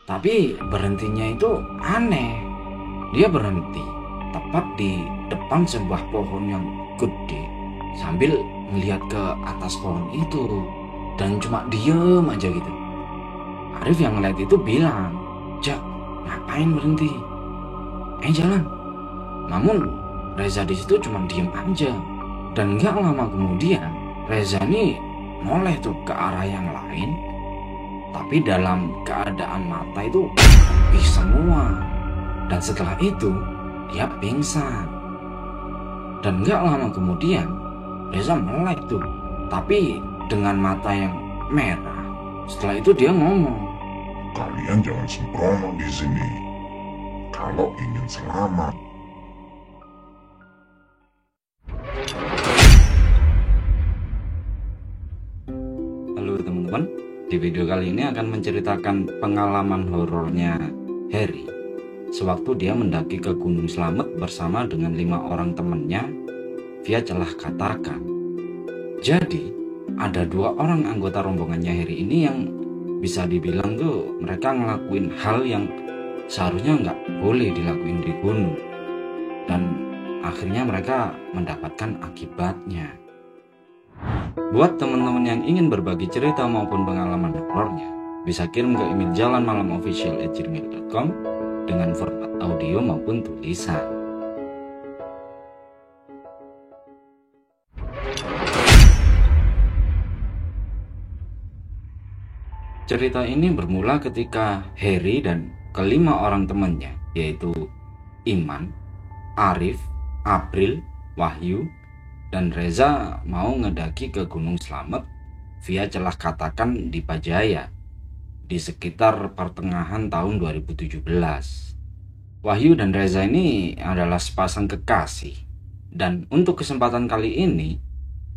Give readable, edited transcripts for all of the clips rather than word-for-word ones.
Tapi berhentinya itu aneh. Dia berhenti tepat di depan sebuah pohon yang gede sambil melihat ke atas pohon itu dan cuma diem aja gitu. Arif yang ngeliat itu bilang, "Jak, ngapain berhenti? Jalan." Namun Reza di situ cuma diem aja. Dan nggak lama kemudian Reza nih noleh tuh ke arah yang lain, tapi dalam keadaan mata itu putih semua. Dan setelah itu dia pingsan. Dan nggak lama kemudian Reza melek tuh, tapi dengan mata yang merah. Setelah itu dia ngomong, "Kalian jangan sembrono di sini. Kalau ingin selamat." Halo teman-teman, di video kali ini akan menceritakan pengalaman horornya Harry sewaktu dia mendaki ke Gunung Slamet bersama dengan 5 orang temannya via celah katakan. Jadi ada 2 orang anggota rombongannya Harry ini yang bisa dibilang tuh mereka ngelakuin hal yang seharusnya nggak boleh dilakuin di gunung, dan akhirnya mereka mendapatkan akibatnya. Buat teman-teman yang ingin berbagi cerita maupun pengalaman horornya, bisa kirim ke email jalanmalamofficial@gmail.com dengan format audio maupun tulisan. Cerita ini bermula ketika Harry dan ke-5 orang temannya, yaitu Iman, Arif, April, Wahyu, dan Reza mau ngedaki ke Gunung Slamet via celah katakan di Pajaya di sekitar pertengahan tahun 2017. Wahyu dan Reza ini adalah sepasang kekasih, dan untuk kesempatan kali ini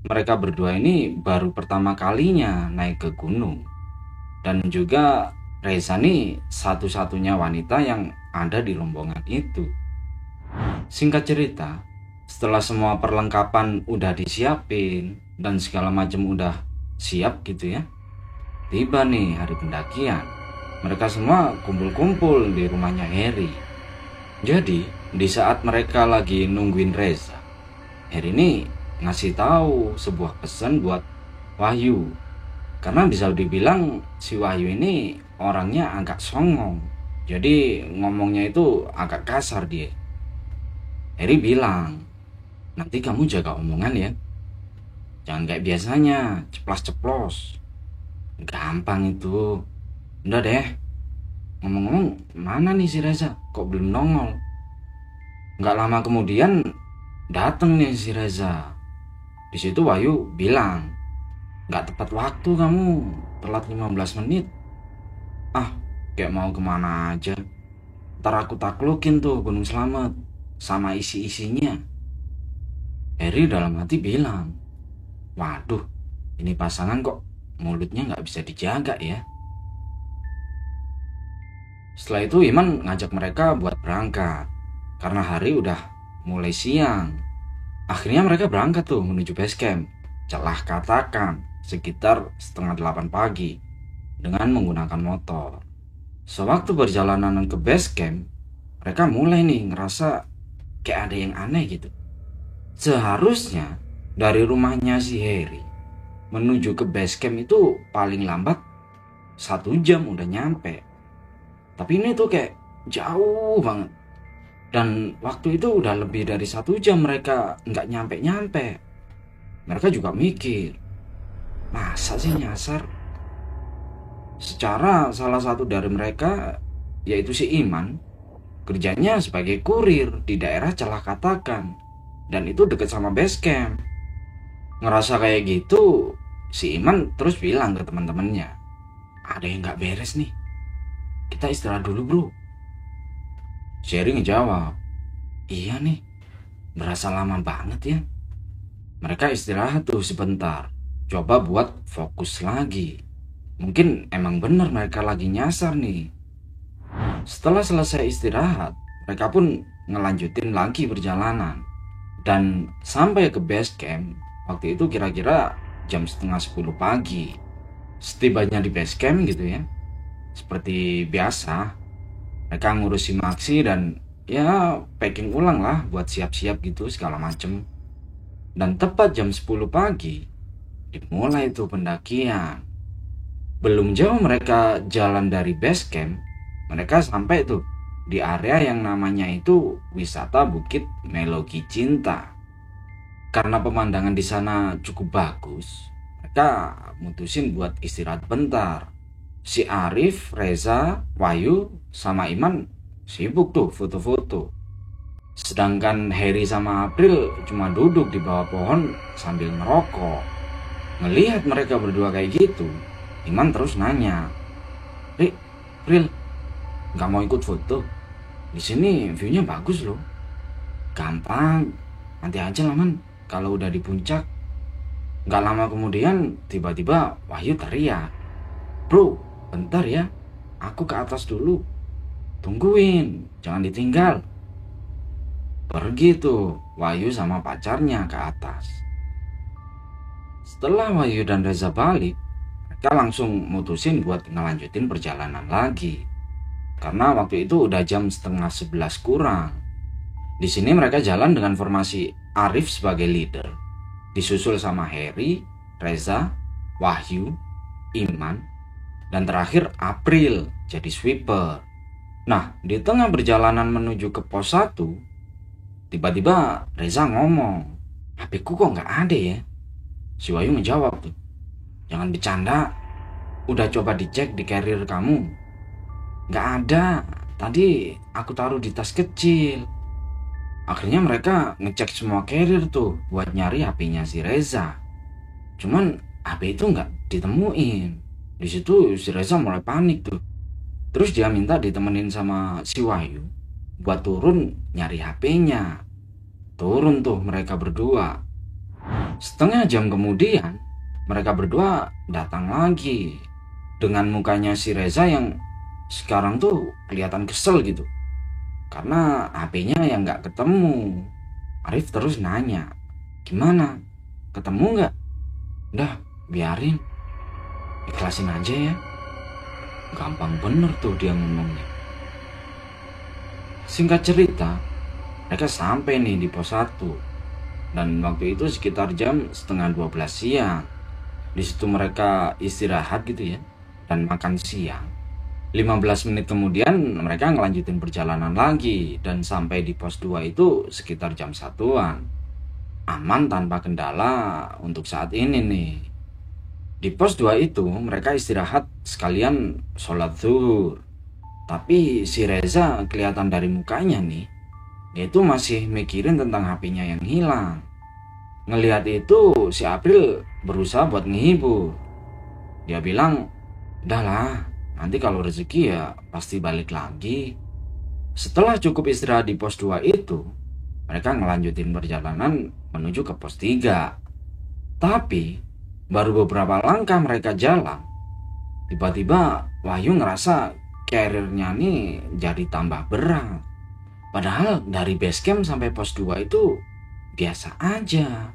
mereka berdua ini baru pertama kalinya naik ke gunung. Dan juga Reza nih satu-satunya wanita yang ada di rombongan itu. Singkat cerita, setelah semua perlengkapan udah disiapin dan segala macam udah siap gitu ya, tiba nih hari pendakian. Mereka semua kumpul-kumpul di rumahnya Harry. Jadi di saat mereka lagi nungguin Reza, Harry ini ngasih tahu sebuah pesan buat Wahyu. Karena bisa dibilang si Wahyu ini orangnya agak songong, jadi ngomongnya itu agak kasar dia. Harry bilang, "Nanti kamu jaga omongan ya. Jangan kayak biasanya, ceplas-ceplos. Gampang itu. Udah deh. Ngomong-ngomong, mana nih si Reza? Kok belum nongol?" Nggak lama kemudian datang nih si Reza. Di situ Wahyu bilang, "Nggak tepat waktu kamu, telat 15 menit. Ah, kayak mau kemana aja. Ntar aku taklukin tuh Gunung Slamet sama isi-isinya." Harry dalam hati bilang, "Waduh, ini pasangan kok mulutnya nggak bisa dijaga ya." Setelah itu Iman ngajak mereka buat berangkat karena hari udah mulai siang. Akhirnya mereka berangkat tuh menuju base camp celah katakan sekitar 7:30 pagi dengan menggunakan motor. Sewaktu perjalanan ke base camp, mereka mulai nih ngerasa kayak ada yang aneh gitu. Seharusnya dari rumahnya si Harry menuju ke base camp itu paling lambat 1 jam udah nyampe. Tapi ini tuh kayak jauh banget. Dan waktu itu udah lebih dari 1 jam mereka nggak nyampe-nyampe. Mereka juga mikir, masa sih nyasar? Secara salah satu dari mereka, yaitu si Iman, kerjanya sebagai kurir di daerah celah katakan. Dan itu deket sama base camp. Ngerasa kayak gitu, si Iman terus bilang ke teman-temannya, "Ada yang gak beres nih. Kita istirahat dulu bro." Sherry ngejawab, "Iya nih, berasa lama banget ya." Mereka istirahat tuh sebentar, coba buat fokus lagi. Mungkin emang bener mereka lagi nyasar nih. Setelah selesai istirahat, mereka pun ngelanjutin lagi perjalanan. Dan sampai ke base camp, waktu itu kira-kira jam 9:30 pagi. Setibanya di base camp gitu ya, Seperti biasa, mereka ngurusi Maxi dan ya packing ulang lah buat siap-siap gitu segala macem. Dan tepat jam 10 pagi, dimulai tuh pendakian. Belum jauh mereka jalan dari base camp, mereka sampai tuh di area yang namanya itu wisata Bukit Melogi Cinta. Karena pemandangan di sana cukup bagus, mereka mutusin buat istirahat bentar. Si Arif, Reza, Wahyu, sama Iman sibuk tuh foto-foto. Sedangkan Harry sama April cuma duduk di bawah pohon sambil ngerokok. Ngelihat mereka berdua kayak gitu, Iman terus nanya, April, nggak mau ikut foto? Di sini view-nya bagus loh. Gampang, nanti aja lah man, kalau udah di puncak. Nggak lama kemudian tiba-tiba Wahyu teriak, bro, bentar ya, aku ke atas dulu. Tungguin, jangan ditinggal. Pergi tuh Wahyu sama pacarnya ke atas. Setelah Wahyu dan Reza balik, mereka langsung mutusin buat ngelanjutin perjalanan lagi. Karena waktu itu udah jam 10:30 kurang. Di sini mereka jalan dengan formasi Arif sebagai leader, disusul sama Harry, Reza, Wahyu, Iman, dan terakhir April jadi sweeper. Nah, di tengah perjalanan menuju ke pos 1, tiba-tiba Reza ngomong, HP ku kok nggak ada ya? Si Wahyu menjawab tuh, jangan bercanda, udah coba dicek di carrier kamu? Nggak ada, tadi aku taruh di tas kecil. Akhirnya mereka ngecek semua carrier tuh buat nyari HP-nya si Reza. Cuman HP itu nggak ditemuin. Di situ si Reza mulai panik tuh. Terus dia minta ditemenin sama si Wahyu buat turun nyari HP-nya. Turun tuh mereka berdua. Setengah jam kemudian mereka berdua datang lagi dengan mukanya si Reza yang sekarang tuh kelihatan kesel gitu karena HP-nya yang nggak ketemu. Arif terus nanya, gimana? Ketemu nggak? Udah, biarin. Ikhlasin aja ya. Gampang bener tuh dia ngomongnya. Singkat cerita, mereka sampai nih di pos 1. Dan waktu itu sekitar jam 11:30 siang. Di situ mereka istirahat gitu ya, dan makan siang. 15 menit kemudian mereka ngelanjutin perjalanan lagi dan sampai di pos 2 itu sekitar jam 1-an. Aman tanpa kendala untuk saat ini nih. Di pos 2 itu mereka istirahat sekalian sholat zuhur. Tapi si Reza kelihatan dari mukanya nih, dia itu masih mikirin tentang HP-nya yang hilang. Ngelihat itu si April berusaha buat ngehibur. Dia bilang, udahlah, nanti kalau rezeki ya pasti balik lagi. Setelah cukup istirahat di pos 2 itu, mereka ngelanjutin perjalanan menuju ke pos 3. Tapi, baru beberapa langkah mereka jalan, tiba-tiba Wahyu ngerasa carrier-nya nih jadi tambah berat. Padahal dari base camp sampai pos 2 itu biasa aja.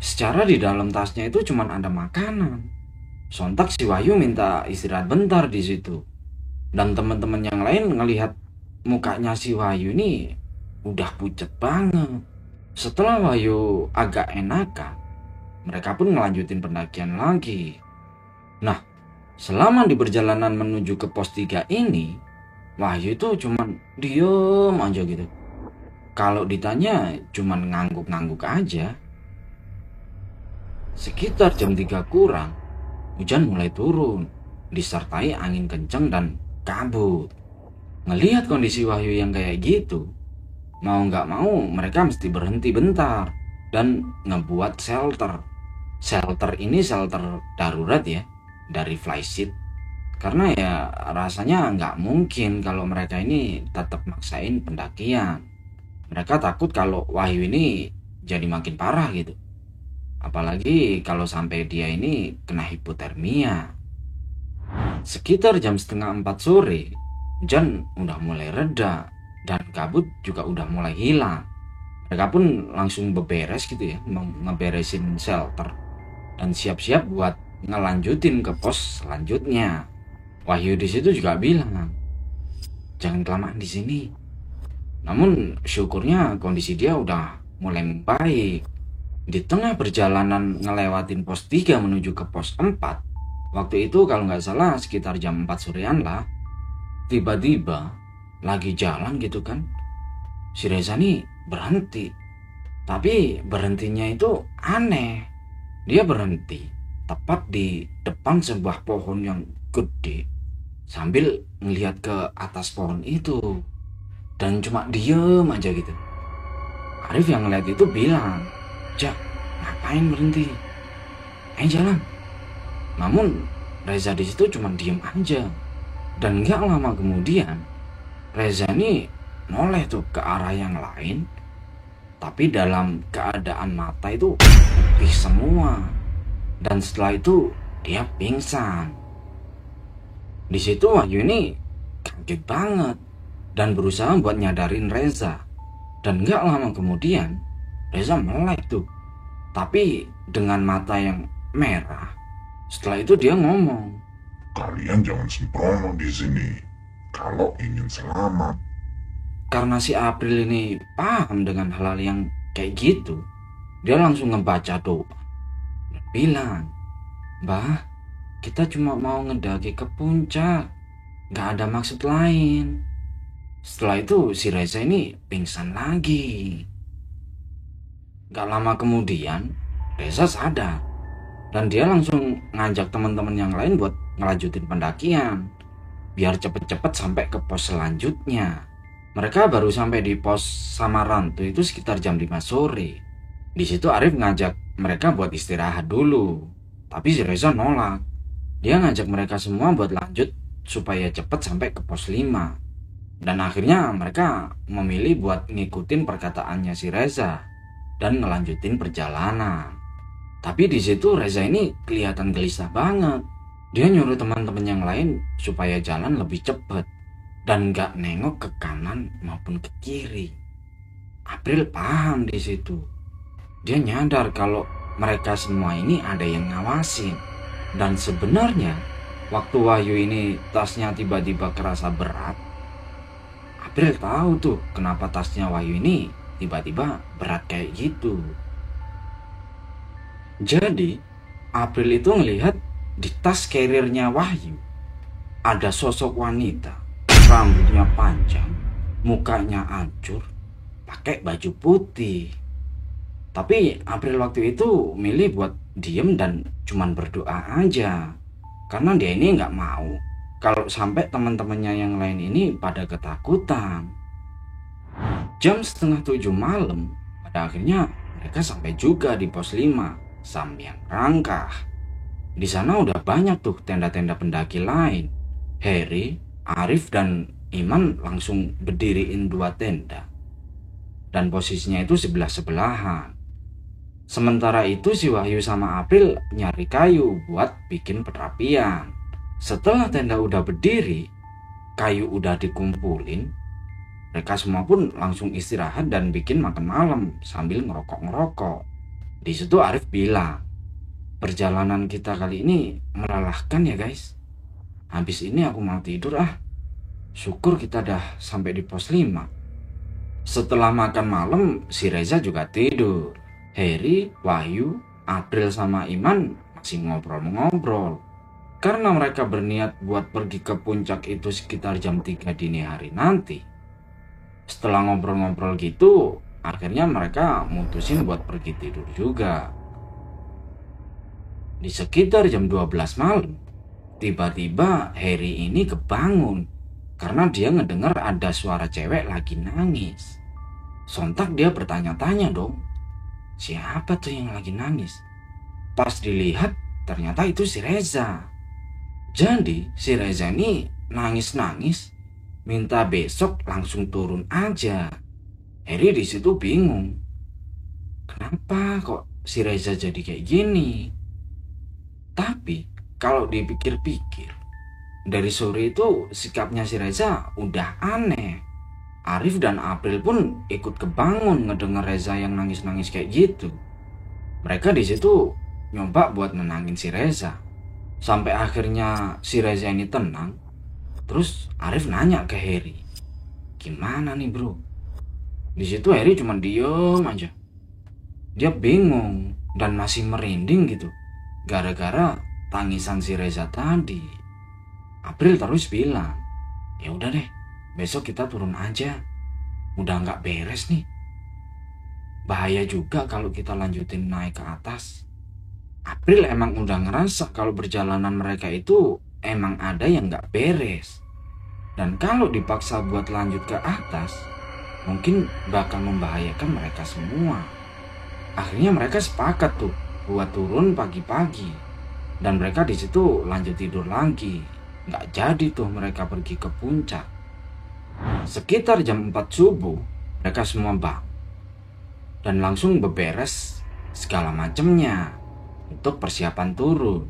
Secara di dalam tasnya itu cuma ada makanan. Sontak si Wahyu minta istirahat bentar di situ. Dan teman-teman yang lain ngelihat mukanya si Wahyu ini udah pucet banget. Setelah Wahyu agak enakan, mereka pun ngelanjutin pendakian lagi. Nah, selama di perjalanan menuju ke pos 3 ini, Wahyu itu cuman diem aja gitu. Kalau ditanya cuman ngangguk-ngangguk aja. Sekitar jam 3 kurang, hujan mulai turun, disertai angin kencang dan kabut. Ngelihat kondisi Wahyu yang kayak gitu, mau nggak mau mereka mesti berhenti bentar dan ngebuat shelter. Shelter ini shelter darurat ya, dari flysheet. Karena ya rasanya nggak mungkin kalau mereka ini tetap maksain pendakian. Mereka takut kalau Wahyu ini jadi makin parah gitu. Apalagi kalau sampai dia ini kena hipotermia. Sekitar jam 3:30 sore, hujan udah mulai reda dan kabut juga udah mulai hilang. Mereka pun langsung beberes gitu ya, ngeberesin shelter dan siap-siap buat ngelanjutin ke pos selanjutnya. Wahyu di situ juga bilang, jangan kelamaan di sini. Namun syukurnya kondisi dia udah mulai membaik. Di tengah perjalanan ngelewatin pos 3 menuju ke pos 4, waktu itu kalau nggak salah sekitar jam 4 sorean lah, tiba-tiba lagi jalan gitu kan, si Reza nih berhenti. Tapi berhentinya itu aneh. Dia berhenti tepat di depan sebuah pohon yang gede sambil ngelihat ke atas pohon itu dan cuma diem aja gitu. Arif yang ngeliat itu bilang, "Jak, ngapain berhenti? Ayo jalan." Namun Reza di situ cuma diem aja. Dan gak lama kemudian Reza nih noleh tuh ke arah yang lain, tapi dalam keadaan mata itu putih semua. Dan setelah itu dia pingsan. Di situ Wahyu ini kaget banget dan berusaha buat nyadarin Reza. Dan gak lama kemudian Reza melek tuh, tapi dengan mata yang merah. Setelah itu dia ngomong, "Kalian jangan sembrono di sini kalau ingin selamat." Karena si April ini paham dengan hal-hal yang kayak gitu, dia langsung ngebaca doa dan bilang, "Mbah, kita cuma mau ngedaki ke puncak, gak ada maksud lain." Setelah itu si Reza ini pingsan lagi. Gak lama kemudian Reza sadar dan dia langsung ngajak teman-teman yang lain buat ngelanjutin pendakian biar cepet-cepet sampai ke pos selanjutnya. Mereka baru sampai di pos Samarantu itu sekitar jam 5 sore. Di situ Arif ngajak mereka buat istirahat dulu, tapi si Reza nolak. Dia ngajak mereka semua buat lanjut supaya cepet sampai ke pos 5. Dan akhirnya mereka memilih buat ngikutin perkataannya si Reza dan ngelanjutin perjalanan. Tapi di situ Reza ini kelihatan gelisah banget. Dia nyuruh teman-teman yang lain supaya jalan lebih cepet dan gak nengok ke kanan maupun ke kiri. April paham di situ. Dia nyadar kalau mereka semua ini ada yang ngawasin. Dan sebenarnya waktu Wahyu ini tasnya tiba-tiba kerasa berat, April tahu tuh kenapa tasnya Wahyu ini tiba-tiba berat kayak gitu. Jadi April itu ngelihat di tas carriernya Wahyu ada sosok wanita, rambutnya panjang, mukanya hancur, pakai baju putih. Tapi April waktu itu milih buat diem dan cuman berdoa aja, karena dia ini nggak mau kalau sampai teman-temannya yang lain ini pada ketakutan. Jam 6:30 malam, pada akhirnya mereka sampai juga di pos 5, Samyang Rangkah. Di sana udah banyak tuh tenda-tenda pendaki lain. Heri, Arif, dan Iman langsung berdiriin 2 tenda. Dan posisinya itu sebelah-sebelahan. Sementara itu si Wahyu sama April nyari kayu buat bikin perapian. Setelah tenda udah berdiri, kayu udah dikumpulin, mereka semua pun langsung istirahat dan bikin makan malam sambil ngerokok-ngerokok. Di situ Arif bilang, "Perjalanan kita kali ini melelahkan ya guys. Habis ini aku mau tidur ah. Syukur kita dah sampai di pos 5. Setelah makan malam, si Reza juga tidur. Heri, Wahyu, April sama Iman masih ngobrol-ngobrol. Karena mereka berniat buat pergi ke puncak itu sekitar jam 3 dini hari nanti. Setelah ngobrol-ngobrol gitu, akhirnya mereka mutusin buat pergi tidur juga. Di sekitar jam 12 malam, tiba-tiba Heri ini kebangun karena dia ngedengar ada suara cewek lagi nangis. Sontak dia bertanya-tanya dong, siapa tuh yang lagi nangis? Pas dilihat, ternyata itu si Reza. Jadi si Reza ini nangis-nangis, minta besok langsung turun aja. Heri di situ bingung, kenapa kok si Reza jadi kayak gini? Tapi kalau dipikir-pikir, dari sore itu sikapnya si Reza udah aneh. Arif dan April pun ikut kebangun ngedenger Reza yang nangis-nangis kayak gitu. Mereka di situ nyoba buat nenangin si Reza. Sampai akhirnya si Reza ini tenang. Terus Arif nanya ke Harry, gimana nih bro? Di situ Harry cuma diem aja. Dia bingung dan masih merinding gitu, gara-gara tangisan si Reza tadi. April terus bilang, ya udah deh, besok kita turun aja. Udah nggak beres nih. Bahaya juga kalau kita lanjutin naik ke atas. April emang udah ngerasa kalau perjalanan mereka itu emang ada yang nggak beres. Dan kalau dipaksa buat lanjut ke atas, mungkin bakal membahayakan mereka semua. Akhirnya mereka sepakat tuh buat turun pagi-pagi. Dan mereka di situ lanjut tidur lagi. Nggak jadi tuh mereka pergi ke puncak. Sekitar jam 4 subuh, mereka semua bangun. Dan langsung beberes segala macemnya untuk persiapan turun.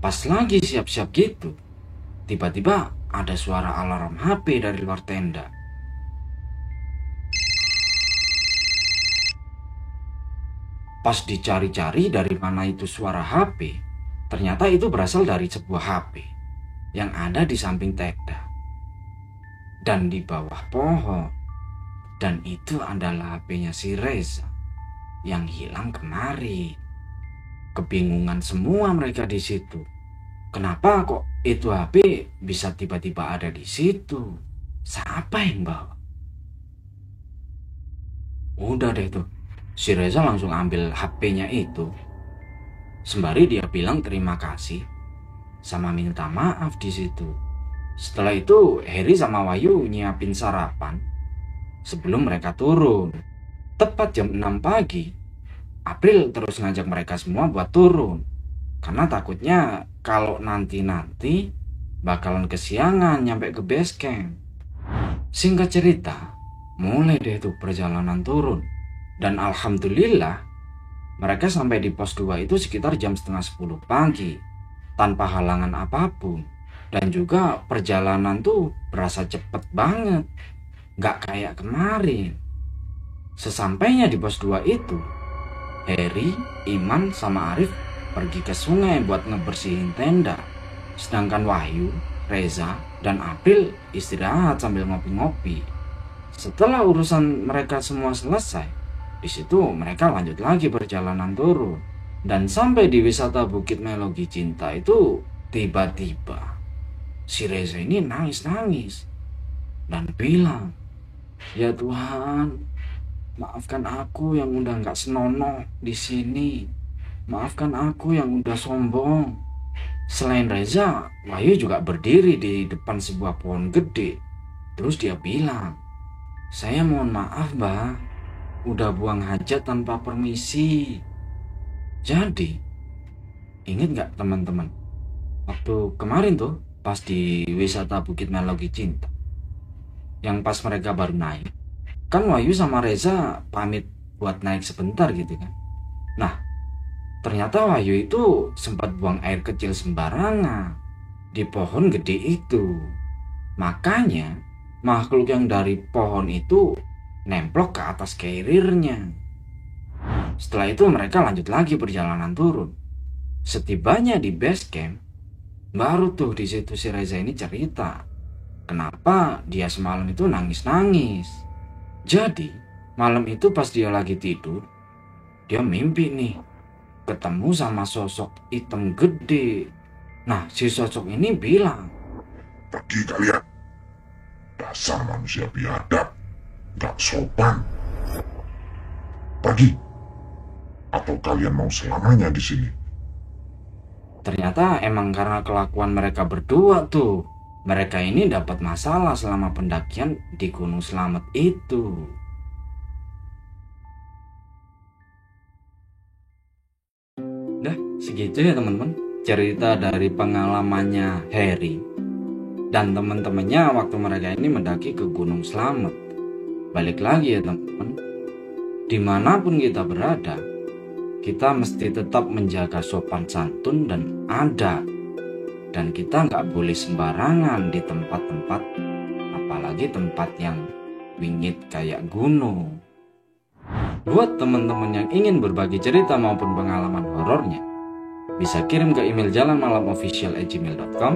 Pas lagi siap-siap gitu, tiba-tiba ada suara alarm HP dari luar tenda. Pas dicari-cari dari mana itu suara HP, ternyata itu berasal dari sebuah HP yang ada di samping tenda dan di bawah pohon. Dan itu adalah HP-nya si Reza yang hilang kemarin. Kebingungan semua mereka di situ. Kenapa kok itu HP bisa tiba-tiba ada di situ? Siapa yang bawa? Udah deh tuh, si Reza langsung ambil HP-nya itu. Sembari dia bilang terima kasih sama minta maaf di situ. Setelah itu Harry sama Wahyu nyiapin sarapan sebelum mereka turun. Tepat jam 6 pagi, April terus ngajak mereka semua buat turun. Karena takutnya kalau nanti bakalan kesiangan nyampe ke base camp. Singkat cerita, mulai deh tuh perjalanan turun. Dan alhamdulillah, mereka sampai di pos 2 itu sekitar jam setengah 10 pagi. Tanpa halangan apapun. Dan juga perjalanan tuh berasa cepet banget. Gak kayak kemarin. Sesampainya di pos 2 itu, Harry, Iman, sama Arif pergi ke sungai buat ngebersihin tenda. Sedangkan Wahyu, Reza, dan April istirahat sambil ngopi-ngopi. Setelah urusan mereka semua selesai, di situ mereka lanjut lagi perjalanan turun. Dan sampai di wisata Bukit Melogi Cinta itu, tiba-tiba si Reza ini nangis-nangis dan bilang, ya Tuhan, maafkan aku yang udah nggak senonoh di sini. Maafkan aku yang udah sombong. Selain Reza, Wahyu juga berdiri di depan sebuah pohon gede. Terus dia bilang, saya mohon maaf mbak, udah buang hajat tanpa permisi. Jadi, ingat nggak teman-teman, waktu kemarin tuh pas di wisata Bukit Melogi Cinta, yang pas mereka baru naik, kan Wahyu sama Reza pamit buat naik sebentar gitu kan. Nah, ternyata Wahyu itu sempat buang air kecil sembarangan di pohon gede itu. Makanya makhluk yang dari pohon itu nemplok ke atas carrier-nya. Setelah itu mereka lanjut lagi perjalanan turun. Setibanya di base camp, baru tuh di situ si Reza ini cerita kenapa dia semalam itu nangis-nangis. Jadi malam itu pas dia lagi tidur, dia mimpi nih ketemu sama sosok hitam gede. Nah, si sosok ini bilang, Pergi kalian, dasar manusia biadab, gak sopan. Pergi, atau kalian mau selamanya di sini. ternyata emang karena kelakuan mereka berdua tuh, mereka ini dapat masalah selama pendakian di Gunung Slamet itu. Dah, segitu ya teman-teman, cerita dari pengalamannya Harry dan teman-temannya waktu mereka ini mendaki ke Gunung Slamet. Balik lagi ya teman-teman, dimanapun kita berada, kita mesti tetap menjaga sopan santun dan adat. Dan kita nggak boleh sembarangan di tempat-tempat, apalagi tempat yang wingit kayak gunung. Buat teman-teman yang ingin berbagi cerita maupun pengalaman horornya, bisa kirim ke email jalanmalamofficial@gmail.com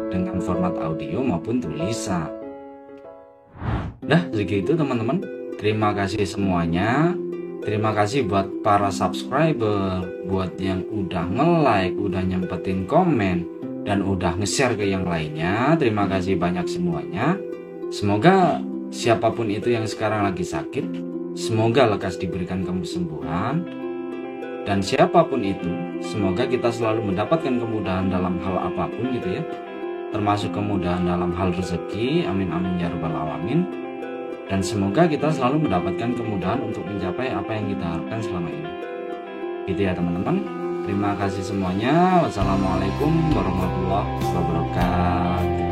dengan format audio maupun tulisan. Dah segitu teman-teman. Terima kasih semuanya. Terima kasih buat para subscriber, buat yang udah nge-like, udah nyempetin komen, dan udah nge-share ke yang lainnya. Terima kasih banyak semuanya. Semoga siapapun itu yang sekarang lagi sakit, semoga lekas diberikan kesembuhan. Dan siapapun itu, semoga kita selalu mendapatkan kemudahan dalam hal apapun gitu ya. Termasuk kemudahan dalam hal rezeki. Amin amin ya rabbal alamin. Dan semoga kita selalu mendapatkan kemudahan untuk mencapai apa yang kita harapkan selama ini. Gitu ya teman-teman. Terima kasih semuanya. Wassalamualaikum warahmatullahi wabarakatuh.